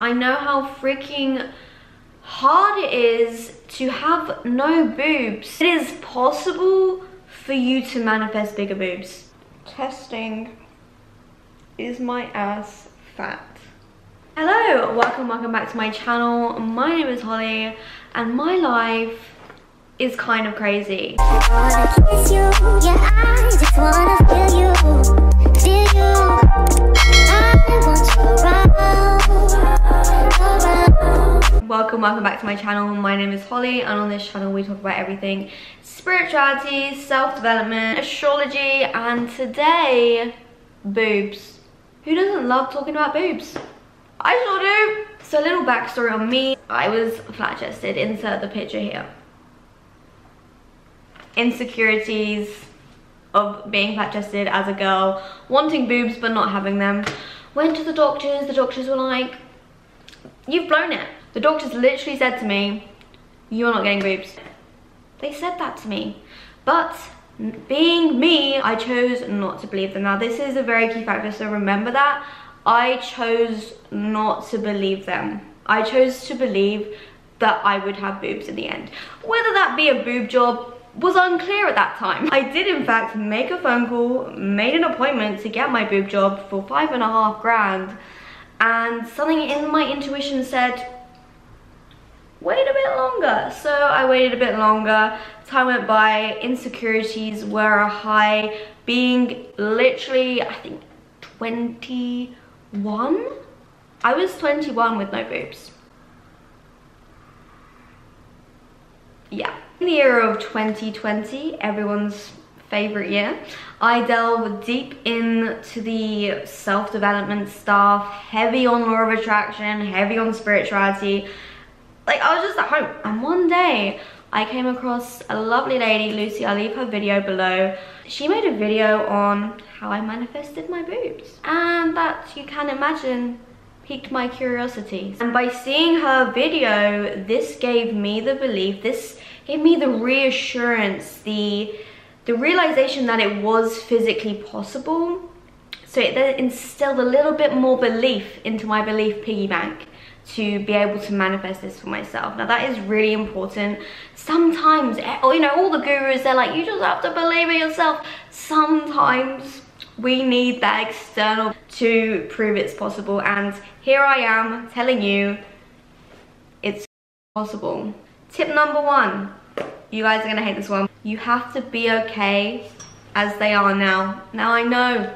I know how freaking hard it is to have no boobs. It is possible for you to manifest bigger boobs. Testing. Is my ass fat? Hello, welcome back to my channel. My name is Holly and my life is kind of crazy. I wanna kiss you, yeah, I just wanna feel you, feel you. I want you around. Welcome back to my channel. My name is Holly and on this channel we talk about everything spirituality, self-development, astrology, and today, boobs. Who doesn't love talking about boobs? I sure do. So a little backstory on me. I was flat-chested, insert the picture here. Insecurities of being flat-chested as a girl, wanting boobs but not having them. Went to the doctors were like, you've blown it. The doctors literally said to me, you're not getting boobs. They said that to me. But being me, I chose not to believe them. Now this is a very key factor, so remember that. I chose not to believe them. I chose to believe that I would have boobs in the end. Whether that be a boob job was unclear at that time. I did in fact make a phone call, made an appointment to get my boob job for $5.5 grand, and something in my intuition said, wait a bit longer. So I waited a bit longer, time went by, insecurities were high, being literally, I think 21? I was 21 with no boobs. Yeah. In the year of 2020, everyone's favorite year, I delved deep into the self-development stuff, heavy on law of attraction, heavy on spirituality. Like, I was just at home, and one day I came across a lovely lady, Lucy. I'll leave her video below. She made a video on how I manifested my boobs, and that, you can imagine, piqued my curiosity. And by seeing her video, this gave me the belief, this gave me the reassurance, the realization that it was physically possible. So it instilled a little bit more belief into my belief piggy bank to be able to manifest this for myself. Now that is really important. Sometimes, you know, all the gurus, they're like, you just have to believe in yourself. Sometimes we need that external to prove it's possible, and here I am telling you it's possible. Tip number one, you guys are gonna hate this one. You have to be okay as they are now. Now I know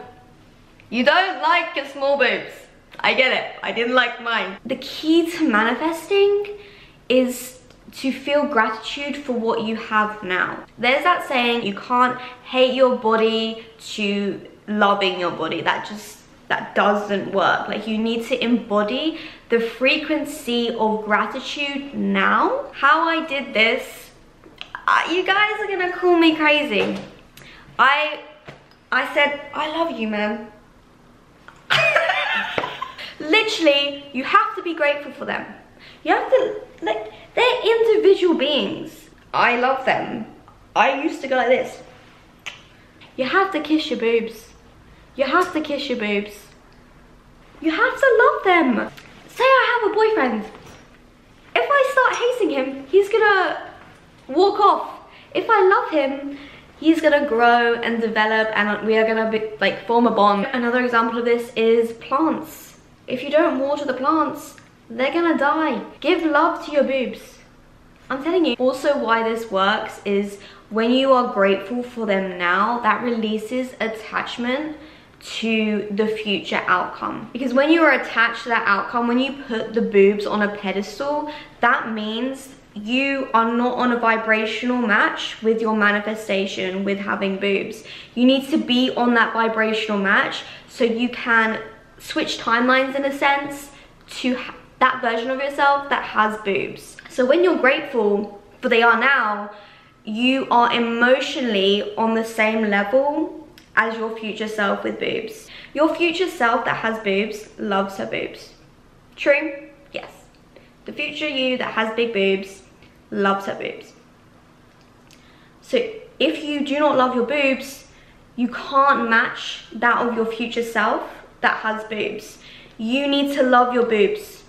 you don't like your small boobs. I get it, I didn't like mine. The key to manifesting is to feel gratitude for what you have now. There's that saying, you can't hate your body to loving your body. That doesn't work. Like, you need to embody the frequency of gratitude now. How I did this, you guys are gonna call me crazy. I said, I love you, man. Literally, you have to be grateful for them. You have to, like, they're individual beings. I love them. I used to go like this. You have to kiss your boobs. You have to kiss your boobs. You have to love them. Say I have a boyfriend. If I start hating him, he's gonna walk off. If I love him, he's gonna grow and develop, and we are gonna be, like, form a bond. Another example of this is plants. If you don't water the plants, they're gonna die. Give love to your boobs. I'm telling you. Also, why this works is when you are grateful for them now, that releases attachment to the future outcome. Because when you are attached to that outcome, when you put the boobs on a pedestal, that means you are not on a vibrational match with your manifestation, with having boobs. You need to be on that vibrational match so you can switch timelines, in a sense, to that version of yourself that has boobs. So when you're grateful for they are now, you are emotionally on the same level as your future self with boobs. Your future self that has boobs loves her boobs. True? Yes. The future you that has big boobs loves her boobs. So if you do not love your boobs, you can't match that of your future self that has boobs. You need to love your boobs.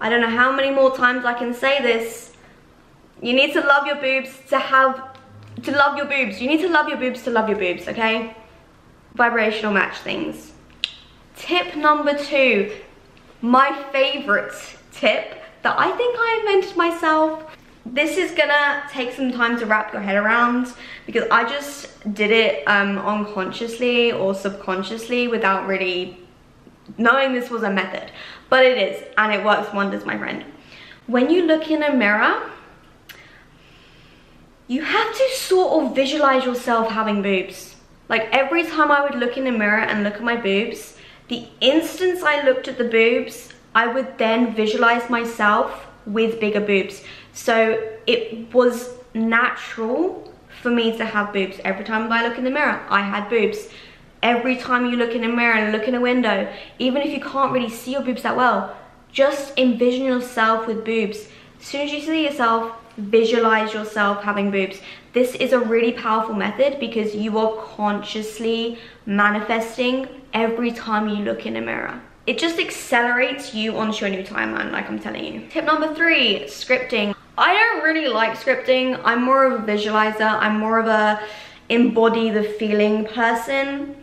I don't know how many more times I can say this. You need to love your boobs to love your boobs. You need to love your boobs to love your boobs, okay? Vibrational match things. Tip number 2, my favorite tip that I think I invented myself. This is gonna take some time to wrap your head around because I just did it unconsciously or subconsciously without really knowing this was a method. But it is, and it works wonders, my friend. When you look in a mirror, you have to sort of visualize yourself having boobs. Like every time I would look in the mirror and look at my boobs, the instant I looked at the boobs, I would then visualize myself with bigger boobs. So it was natural for me to have boobs. Every time I look in the mirror, I had boobs. Every time you look in a mirror and look in a window, even if you can't really see your boobs that well, just envision yourself with boobs. As soon as you see yourself, visualize yourself having boobs. This is a really powerful method because you are consciously manifesting every time you look in a mirror. It just accelerates you onto your new timeline, like I'm telling you. Tip number 3, scripting. I don't really like scripting. I'm more of a visualizer. I'm more of a embody the feeling person.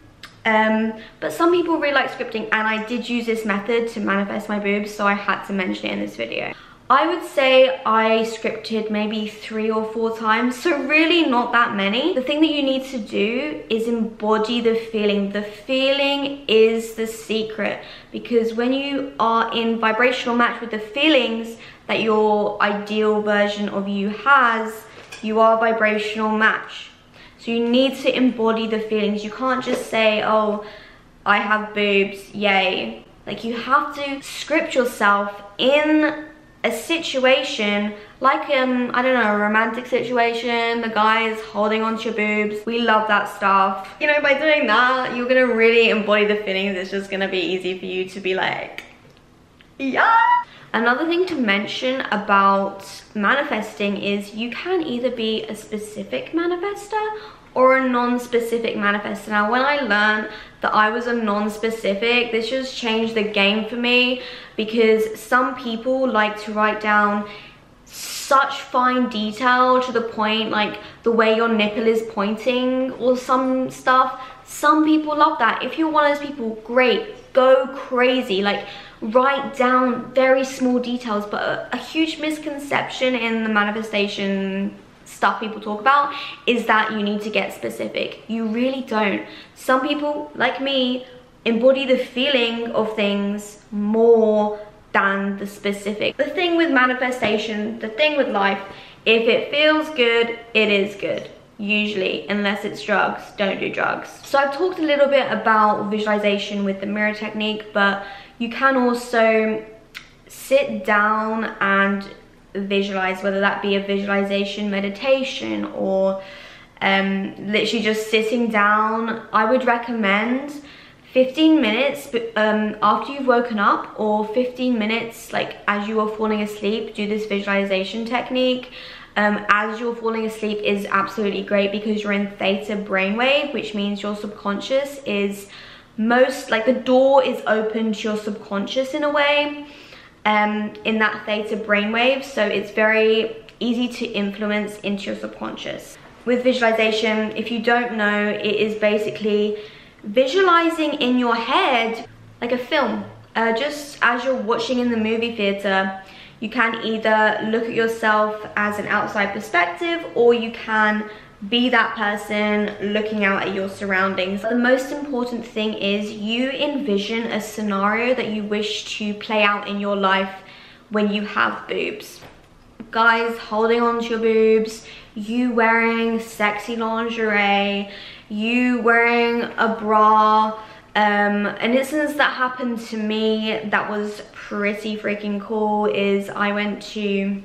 But some people really like scripting, and I did use this method to manifest my boobs, so I had to mention it in this video. I would say I scripted maybe 3 or 4 times, so really not that many. The thing that you need to do is embody the feeling. The feeling is the secret, because when you are in vibrational match with the feelings that your ideal version of you has, you are vibrational match. So you need to embody the feelings. You can't just say, oh, I have boobs, yay. Like, you have to script yourself in a situation like I don't know, a romantic situation. The guy is holding onto your boobs. We love that stuff. You know, by doing that, you're gonna really embody the feelings. It's just gonna be easy for you to be like, yeah. Another thing to mention about manifesting is you can either be a specific manifester or a non-specific manifester. Now, when I learned that I was a non-specific, this just changed the game for me, because some people like to write down such fine detail to the point, like the way your nipple is pointing or some stuff. Some people love that. If you're one of those people, great, go crazy, like write down very small details. But a huge misconception in the manifestation stuff people talk about is that you need to get specific. You really don't. Some people, like me, embody the feeling of things more than the specific. The thing with manifestation, the thing with life, if it feels good, it is good. Usually, unless it's drugs, don't do drugs. So I've talked a little bit about visualization with the mirror technique, but you can also sit down and visualize, whether that be a visualization meditation or literally just sitting down. I would recommend 15 minutes after you've woken up, or 15 minutes like as you are falling asleep, do this visualization technique. As you're falling asleep is absolutely great because you're in theta brainwave, which means your subconscious is like the door is open to your subconscious in a way, in that theta brainwave. So it's very easy to influence into your subconscious. With visualization, if you don't know, it is basically visualizing in your head like a film. Just as you're watching in the movie theater, you can either look at yourself as an outside perspective, or you can be that person looking out at your surroundings. The most important thing is you envision a scenario that you wish to play out in your life when you have boobs. Guys holding onto your boobs, you wearing sexy lingerie, you wearing a bra. An instance that happened to me that was pretty freaking cool is I went to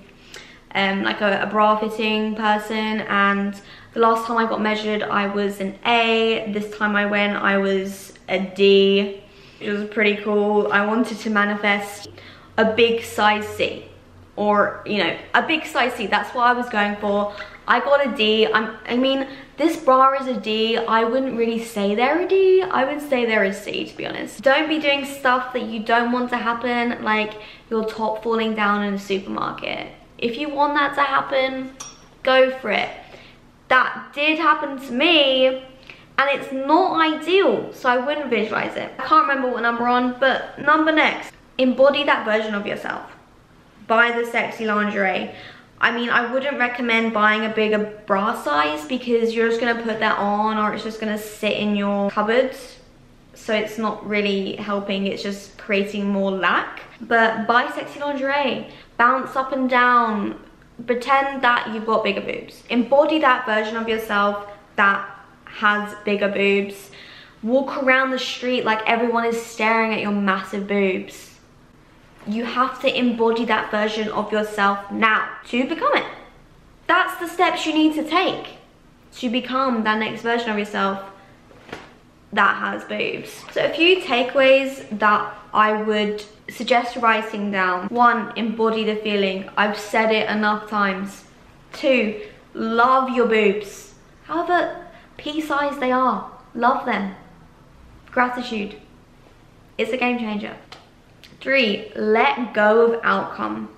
like a bra fitting person, and the last time I got measured I was an A. This time I went, I was a D. It was pretty cool. I wanted to manifest a big size C, or you know, a big size C. That's what I was going for. I got a D. I mean, this bra is a D. I wouldn't really say they're a D. I would say they're a C, to be honest. Don't be doing stuff that you don't want to happen, like your top falling down in a supermarket. If you want that to happen, go for it. That did happen to me, and it's not ideal, so I wouldn't visualize it. I can't remember what number on, but number next. Embody that version of yourself. Buy the sexy lingerie. I mean, I wouldn't recommend buying a bigger bra size because you're just gonna put that on, or it's just gonna sit in your cupboard. So it's not really helping, it's just creating more lack. But buy sexy lingerie, bounce up and down, pretend that you've got bigger boobs. Embody that version of yourself that has bigger boobs. Walk around the street like everyone is staring at your massive boobs. You have to embody that version of yourself now to become it. That's the steps you need to take to become that next version of yourself that has boobs. So a few takeaways that I would suggest writing down. 1, embody the feeling. I've said it enough times. 2, love your boobs. However pea-sized they are, love them. Gratitude. It's a game changer. 3, let go of outcome.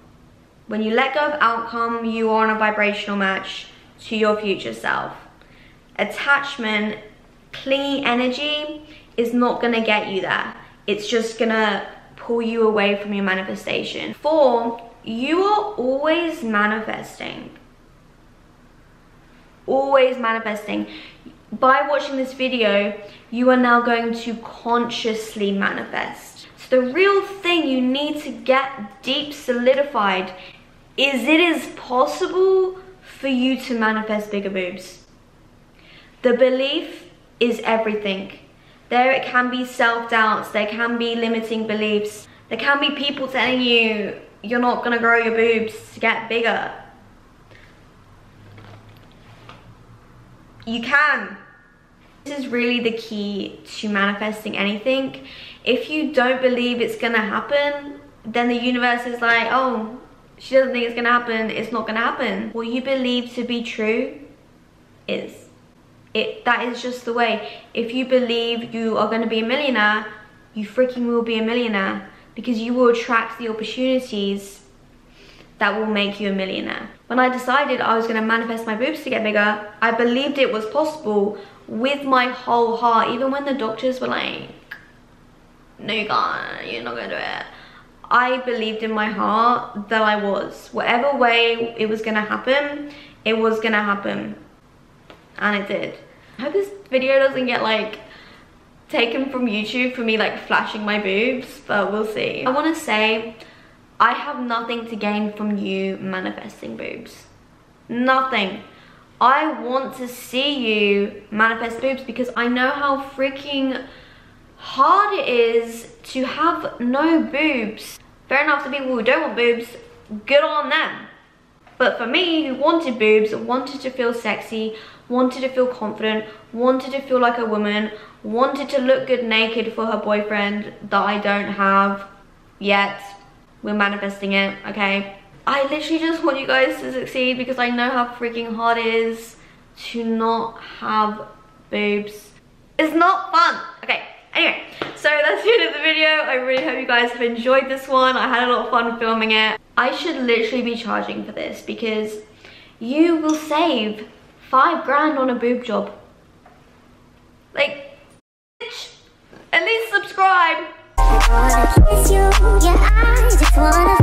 When you let go of outcome, you are on a vibrational match to your future self. Attachment, clingy energy is not gonna get you there. It's just gonna pull you away from your manifestation. 4, you are always manifesting. Always manifesting. By watching this video, you are now going to consciously manifest. So the real thing you need to get deep solidified is it is possible for you to manifest bigger boobs. The belief is everything. There can be self-doubts, there can be limiting beliefs, there can be people telling you you're not gonna grow your boobs to get bigger. You can. This is really the key to manifesting anything. If you don't believe it's gonna happen, then the universe is like, oh, she doesn't think it's gonna happen, it's not gonna happen. What you believe to be true is. That is just the way. If you believe you are gonna be a millionaire, you freaking will be a millionaire, because you will attract the opportunities that will make you a millionaire. When I decided I was gonna manifest my boobs to get bigger, I believed it was possible with my whole heart, even when the doctors were like, no you can't, you're not gonna do it. I believed in my heart that I was. Whatever way it was gonna happen, it was gonna happen. And it did. I hope this video doesn't get like taken from YouTube for me like flashing my boobs, but we'll see. I wanna say, I have nothing to gain from you manifesting boobs. Nothing. I want to see you manifest boobs because I know how freaking hard it is to have no boobs. Fair enough, to people who don't want boobs, good on them. But for me, who wanted boobs, wanted to feel sexy, wanted to feel confident, wanted to feel like a woman, wanted to look good naked for her boyfriend that I don't have yet. We're manifesting it, okay? I literally just want you guys to succeed because I know how freaking hard it is to not have boobs. It's not fun. Okay, anyway, so that's the end of the video. I really hope you guys have enjoyed this one. I had a lot of fun filming it. I should literally be charging for this because you will save 5 grand on a boob job. Like, at least subscribe. I wanna kiss you, yeah, I just wanna